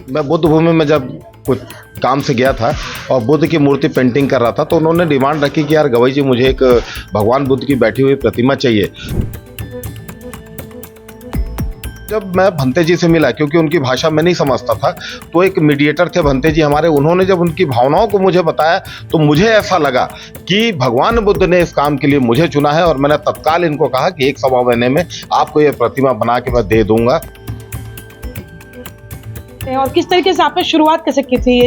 मैं बुद्ध भूमि में जब कुछ काम से गया था और बुद्ध की मूर्ति पेंटिंग कर रहा था, तो उन्होंने डिमांड रखी कि यार गवई जी, मुझे एक भगवान बुद्ध की बैठी हुई प्रतिमा चाहिए। जब मैं भंते जी से मिला, क्योंकि उनकी भाषा मैं नहीं समझता था, तो एक मीडिएटर थे भंते जी हमारे, उन्होंने जब उनकी भावनाओं को मुझे बताया तो मुझे ऐसा लगा कि भगवान बुद्ध ने इस काम के लिए मुझे चुना है। और मैंने तत्काल इनको कहा कि 1-1.25 महीने में आपको ये प्रतिमा बना के मैं दे दूंगा। और किस तरीके से आपने शुरुआत कैसे की थी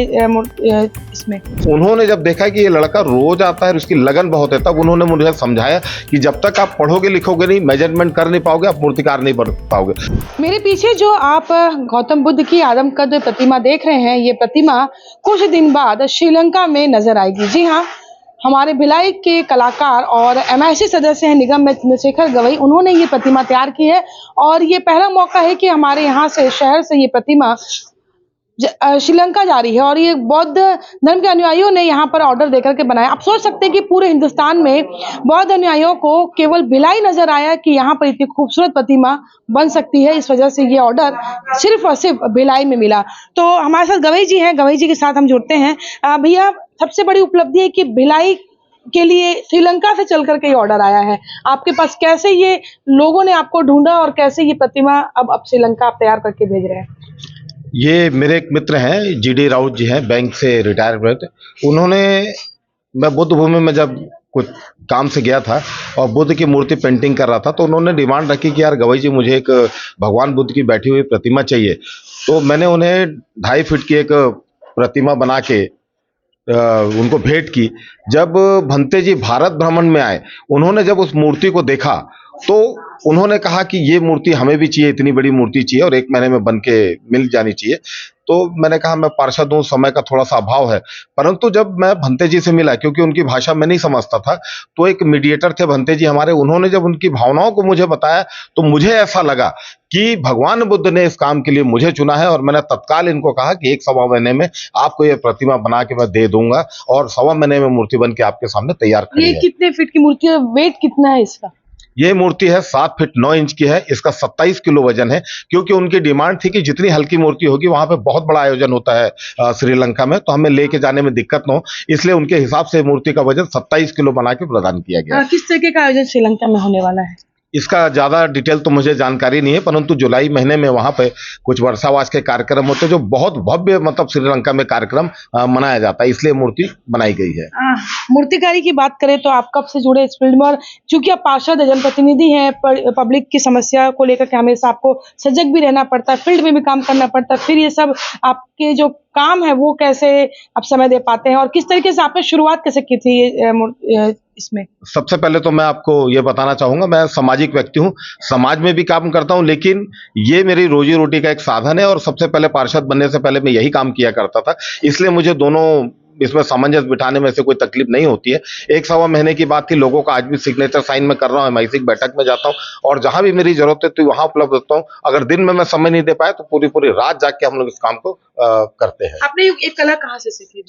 इसमें? उन्होंने जब देखा कि ये लड़का रोज आता है और उसकी लगन बहुत है, तब उन्होंने मुझे समझाया कि जब तक आप पढ़ोगे लिखोगे नहीं, मेजरमेंट कर नहीं पाओगे, आप मूर्तिकार नहीं बन पाओगे। मेरे पीछे जो आप गौतम बुद्ध की आदमकद प्रतिमा देख रहे हैं, ये प्रतिमा कुछ दिन बाद श्रीलंका में नजर आएगी। जी हाँ, हमारे भिलाई के कलाकार और MIC सदस्य हैं निगम में चंद्रशेखर गवई, उन्होंने ये प्रतिमा तैयार की है। और ये पहला मौका है कि हमारे यहाँ से शहर से ये प्रतिमा श्रीलंका जा रही है और ये बौद्ध धर्म के अनुयायियों ने यहाँ पर ऑर्डर देकर के बनाया। आप सोच सकते हैं कि पूरे हिंदुस्तान में बौद्ध अनुयायियों को केवल भिलाई नजर आया कि यहाँ पर इतनी खूबसूरत प्रतिमा बन सकती है, इस वजह से ये ऑर्डर सिर्फ और सिर्फ भिलाई में मिला। तो हमारे साथ गवई जी हैं, गवई जी के साथ हम जुड़ते हैं। भैया, सबसे बड़ी उपलब्धि है कि भिलाई के लिए श्रीलंका से चल करके ये ऑर्डर आया है आपके पास। कैसे ये लोगों ने आपको ढूंढा और कैसे ये प्रतिमा अब श्रीलंका आप तैयार करके भेज रहे हैं? ये मेरे एक मित्र हैं, GD राउत जी हैं, बैंक से रिटायर हुए थे। उन्होंने, मैं बुद्ध भूमि में जब कुछ काम से गया था और बुद्ध की मूर्ति पेंटिंग कर रहा था, तो उन्होंने डिमांड रखी कि यार गवई जी, मुझे एक भगवान बुद्ध की बैठी हुई प्रतिमा चाहिए। तो मैंने उन्हें 2.5 फीट की एक प्रतिमा बना के उनको भेंट की। जब भंते जी भारत भ्रमण में आए, उन्होंने जब उस मूर्ति को देखा तो उन्होंने कहा कि ये मूर्ति हमें भी चाहिए, इतनी बड़ी मूर्ति चाहिए और 1 महीने में बन के मिल जानी चाहिए। तो मैंने कहा मैं पार्षद हूँ, समय का थोड़ा सा अभाव है। परंतु जब मैं भंते जी से मिला, क्योंकि उनकी भाषा मैं नहीं समझता था, तो एक मीडिएटर थे भंते जी हमारे, उन्होंने जब उनकी भावनाओं को मुझे बताया तो मुझे ऐसा लगा कि भगवान बुद्ध ने इस काम के लिए मुझे चुना है। और मैंने तत्काल इनको कहा कि 1-1.25 महीने में आपको ये प्रतिमा बना के मैं दे दूंगा। और 1.25 महीने में मूर्ति बन के आपके सामने तैयार खड़ी है। ये कितने फीट की मूर्ति है? वेट कितना है इसका? ये मूर्ति है 7 फीट 9 इंच की है। इसका 27 किलो वजन है, क्योंकि उनकी डिमांड थी कि जितनी हल्की मूर्ति होगी वहां पे बहुत बड़ा आयोजन होता है श्रीलंका में, तो हमें लेके जाने में दिक्कत न हो, इसलिए उनके हिसाब से मूर्ति का वजन 27 किलो बना के प्रदान किया गया। किस तरीके का आयोजन श्रीलंका में होने वाला है? इसका ज्यादा डिटेल तो मुझे जानकारी नहीं है, परंतु जुलाई महीने में वहां पे कुछ वर्षावास के कार्यक्रम होते हैं, जो बहुत भव्य, मतलब श्रीलंका में कार्यक्रम मनाया जाता है, इसलिए मूर्ति बनाई गई है। मूर्तिकारी की बात करें तो आप कब से जुड़े इस फील्ड में? और चूंकि आप पार्षद है, जनप्रतिनिधि हैं, पब्लिक की समस्या को लेकर के हमेशा आपको सजग भी रहना पड़ता है, फील्ड में भी काम करना पड़ता है, फिर ये सब आपके जो काम है वो कैसे आप समय दे पाते हैं और किस तरीके से आपने शुरुआत कैसे की थी इसमें? सबसे पहले तो मैं आपको ये बताना चाहूंगा, मैं सामाजिक व्यक्ति हूँ, समाज में भी काम करता हूँ, लेकिन ये मेरी रोजी रोटी का एक साधन है। और सबसे पहले पार्षद बनने से पहले मैं यही काम किया करता था, इसलिए मुझे दोनों इसमें सामंजस्य बिठाने में से कोई तकलीफ नहीं होती है। 1-1.25 महीने की बात थी, लोगों का आज भी सिग्नेचर साइन में कर रहा हूँ, MIC बैठक में जाता हूँ और जहां भी मेरी जरूरत है तो वहां उपलब्ध होता हूँ। अगर दिन में मैं समय नहीं दे पाया तो पूरी रात जाग के हम लोग इस काम को करते हैं। आपने एक कला कहाँ से सीखी?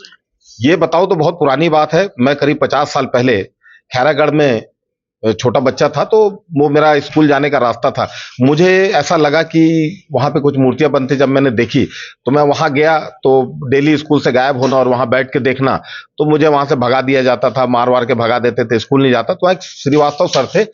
ये बताओ तो बहुत पुरानी बात है। मैं करीब 50 साल पहले खैरागढ़ में छोटा बच्चा था, तो वो मेरा स्कूल जाने का रास्ता था। मुझे ऐसा लगा कि वहां पे कुछ मूर्तियां बनती, जब मैंने देखी तो मैं वहां गया, तो डेली स्कूल से गायब होना और वहां बैठ के देखना, तो मुझे वहां से भगा दिया जाता था, मार वार के भगा देते थे, स्कूल नहीं जाता। तो एक श्रीवास्तव सर थे,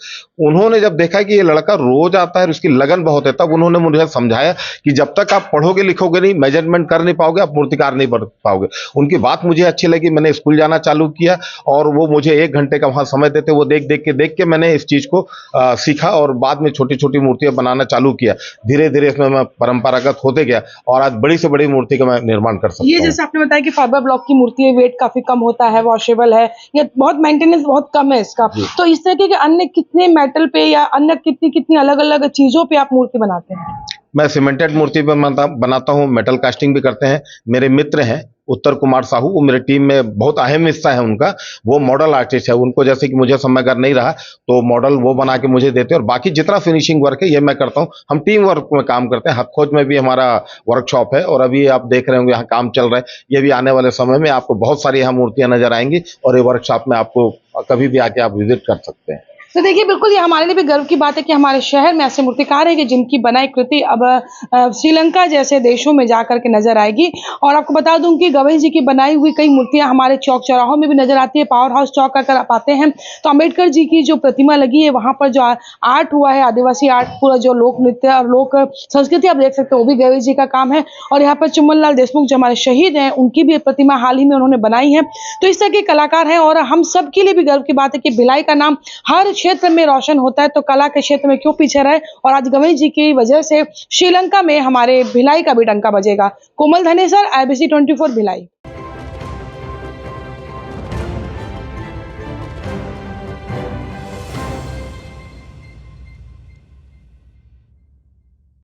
उन्होंने जब देखा कि ये लड़का रोज आता है और उसकी लगन बहुत है, तब उन्होंने मुझे समझाया कि जब तक आप पढ़ोगे लिखोगे नहीं, मेजरमेंट कर नहीं पाओगे, आप मूर्तिकार नहीं बन पाओगे। उनकी बात मुझे अच्छी लगी, मैंने स्कूल जाना चालू किया और वो मुझे 1 घंटे का वहां समय देते, वो देख के मैंने इस चीज को सीखा और बाद में छोटी छोटी मूर्तियां बनाना चालू किया। धीरे धीरे इसमें मैं परंपरागत होते गया और आज बड़ी से बड़ी मूर्ति का मैं निर्माण कर सकता हूँ। ये जैसे आपने बताया कि फाइबर ब्लॉक की मूर्ति है, वेट काफी कम होता है, वॉशेबल है, ये बहुत मेंटेनेंस बहुत कम है इसका। तो इस तरीके के अन्य कितने मेटल पे या अन्य कितनी अलग अलग चीजों पे आप मूर्ति बनाते हैं? मैं सीमेंटेड मूर्ति पे बनाता हूँ, मेटल कास्टिंग भी करते हैं। मेरे मित्र हैं उत्तर कुमार साहू, वो मेरे टीम में बहुत अहम हिस्सा है उनका, वो मॉडल आर्टिस्ट है। उनको जैसे कि मुझे समय अगर नहीं रहा तो मॉडल वो बना के मुझे देते हैं और बाकी जितना फिनिशिंग वर्क है ये मैं करता हूँ। हम टीम वर्क में काम करते हैं। हथखोज में भी हमारा वर्कशॉप है और अभी आप देख रहे होंगे यहाँ काम चल रहा है। ये भी आने वाले समय में आपको बहुत सारी यहाँ मूर्तियां नजर आएंगी और ये वर्कशॉप में आपको कभी भी आके आप विजिट कर सकते हैं। तो देखिए, बिल्कुल ये हमारे लिए भी गर्व की बात है कि हमारे शहर में ऐसे मूर्तिकार हैं कि जिनकी बनाई कृति अब श्रीलंका जैसे देशों में जाकर के नज़र आएगी। और आपको बता दूँ कि गवई जी की बनाई हुई कई मूर्तियाँ हमारे चौक-चौराहों में भी नज़र आती है। पावर हाउस चौक अगर आप आते हैं, तो अम्बेडकर जी की जो प्रतिमा लगी है, वहाँ पर जो आर्ट हुआ है, आदिवासी आर्ट, पूरा जो लोक नृत्य और लोक संस्कृति आप देख सकते हो, वो भी गवई जी का काम है। और यहाँ पर चुम्बन लाल देशमुख जो हमारे शहीद हैं, उनकी भी प्रतिमा हाल ही में उन्होंने बनाई है। तो इस तरह के कलाकार हैं और हम सबके लिए भी गर्व की बात है कि भिलाई का नाम हर क्षेत्र में रोशन होता है, तो कला के क्षेत्र में क्यों पीछे रहे। और आज गवई जी की वजह से श्रीलंका में हमारे भिलाई का भी डंका बजेगा। कोमल धनेसर, IBC 24 भिलाई।